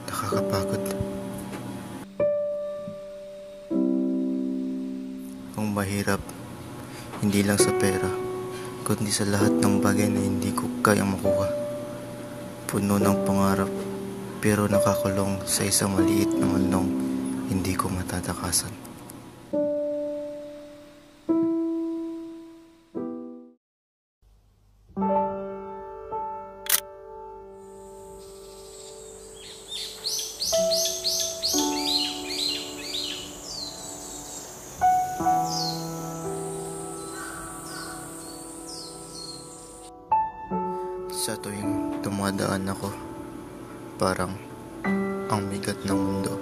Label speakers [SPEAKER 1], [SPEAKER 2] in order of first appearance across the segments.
[SPEAKER 1] Nakakapagod. Ang mahirap, hindi lang sa pera, kundi sa lahat ng bagay na hindi ko kayang makuha. Puno ng pangarap, pero nakakulong sa isang maliit na mulong hindi ko matatakasan. Sa tuwing dumadaan ako, parang ang bigat ng mundo.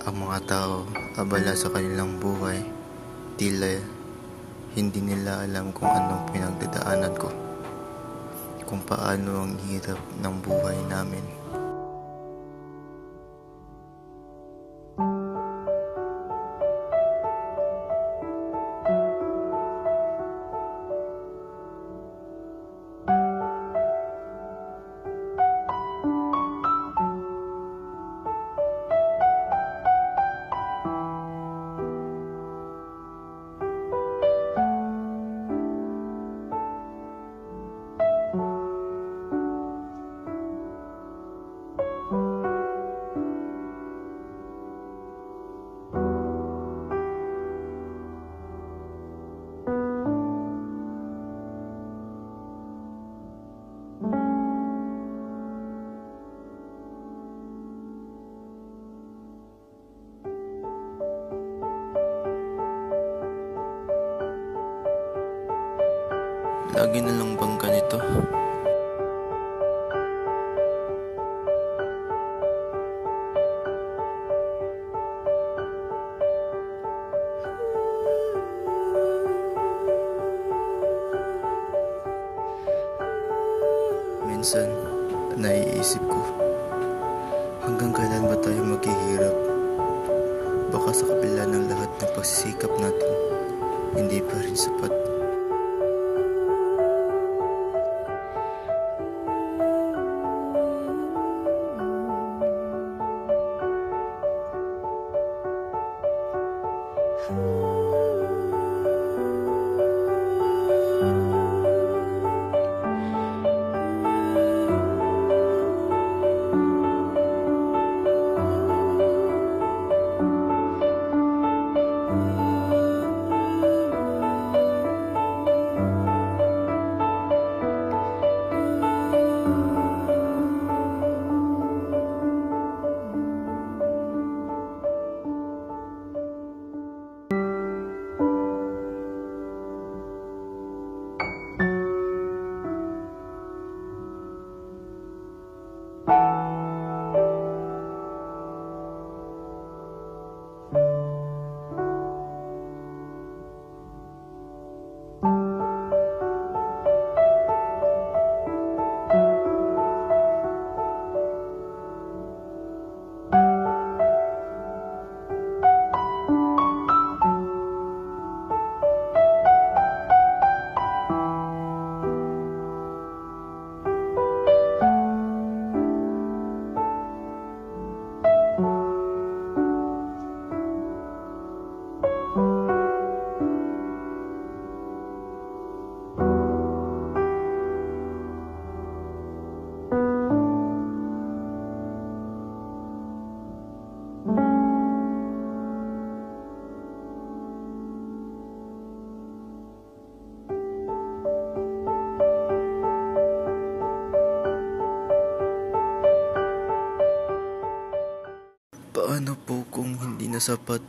[SPEAKER 1] Ang mga tao abala sa kanilang buhay, tila hindi nila alam kung anong pinagdadaanan ko, kung paano ang hirap ng buhay namin. Lagi na lang bang ganito? Minsan, naiisip ko, hanggang kailan ba tayo maghihirap? Baka sa kabila ng lahat ng pagsisikap natin, hindi pa rin sapat. Paano po kung hindi na sapat?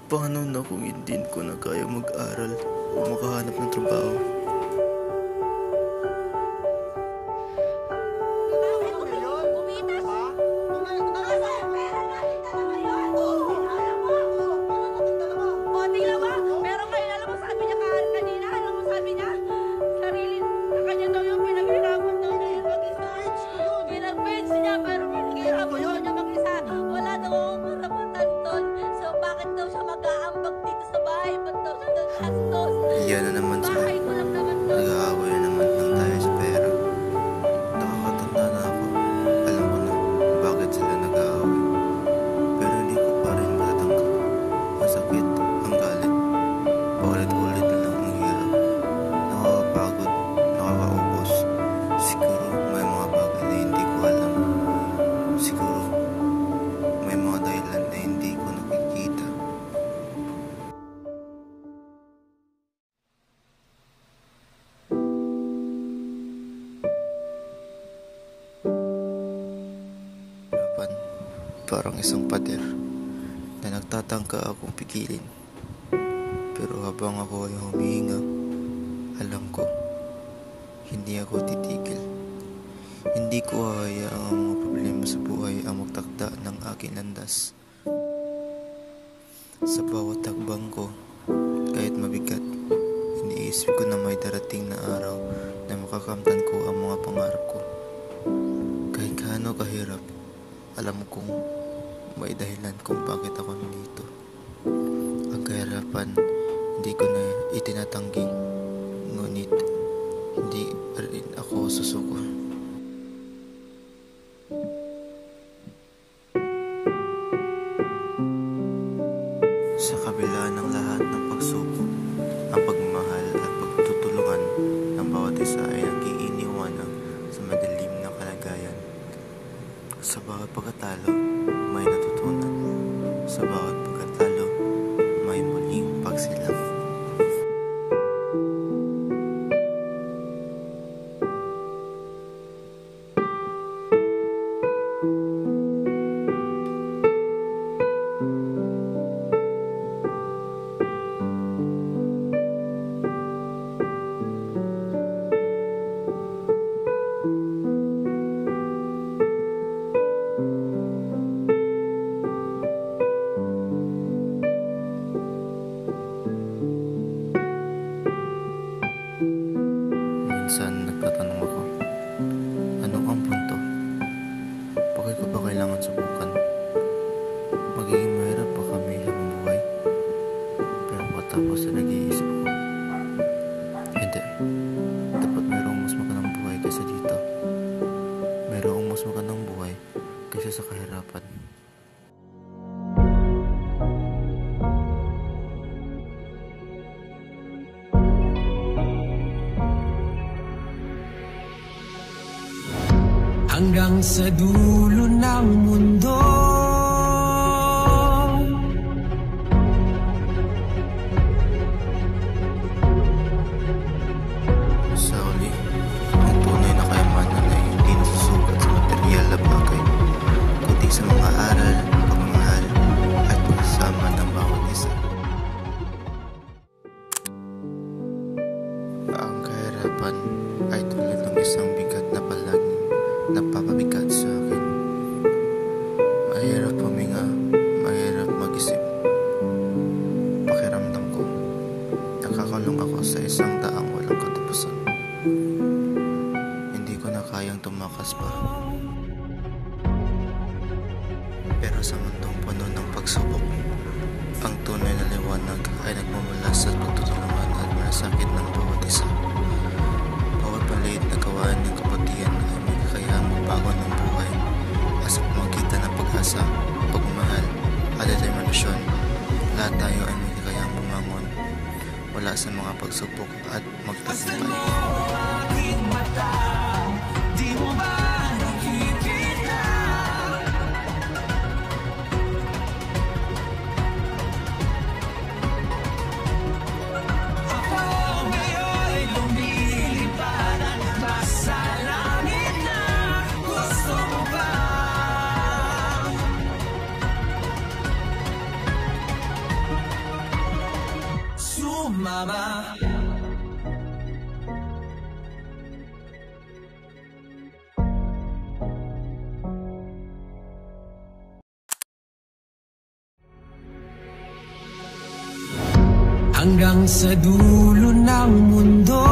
[SPEAKER 1] Paano na kung hindi ko na kaya mag-aral o makahanap ng trabaho? Yan na naman sa parang isang pader na nagtatangka akong pigilin. Pero habang ako ay humihinga, alam ko, hindi ako titigil. Hindi ko hahayaang ang mga problema sa buhay ang magtakda ng aking landas. Sa bawat takbang ko, kahit mabigat, iniisip ko na may darating na araw na makakamtan ko ang mga pangarap ko. Kahit gaano kahirap, alam kong may dahilan kung bakit ako nandito. Ang kahirapan, hindi ko na itinatanggi, ngunit hindi rin ako susuko. Sa kabila ng lahat ng pagsubok, ang pagmamahal at pagtutulungan ng bawat isa ay nag-iiniwanang sa madilim na kalagayan. Sa bawat pagkatalo, may natutunan. Sa bawat pagkatalo, may muling pagsilang. Minsan nagtatanong ako, ano ang punto? Bakit ko ba kailangan subukan? Magiging mahirap pa kami habang buhay? Pero matapos na nag-iisip ko, hindi. Dapat mayroong mas magandang buhay kaysa dito. Mayroong mas magandang buhay kaysa sa kahirapan.
[SPEAKER 2] Hanggang sa dulo ng mundo,
[SPEAKER 1] Sa huli, ang tunay na kayamanan ay hindi nasusukat sa material na bagay, kundi sa mga aral, pagmamahal, at pagsasama ng bawat isa. Ang kahirapan ay tulad ng isang bigat na palaging napapabigat sa akin. Mahirap huminga, mahirap mag-isip. Pakiramdam ko, nakakulong ako sa isang daang walang katapusan. Hindi ko na kayang tumakas pa. Pero sa mundong puno ng pagsubok, ang tunay na liwanag ay nagmumula sa pagtutulungan at malasakit ng bawat isa. Bawat maliit na gawain ng kabutihan ay may kakayahang magbago ng buhay. Sa pamamagitan ng pag-asa, pagmamahal, at determinasyon, lahat tayo ay may kakayahang bumangon mula sa mga pagsubok at magtagumpay.
[SPEAKER 2] di mo ba nakikita? Ako ngayon'y lumilipad at nasa langit na. Gusto mo ba sumama? Hanggang sa dulo ng mundo,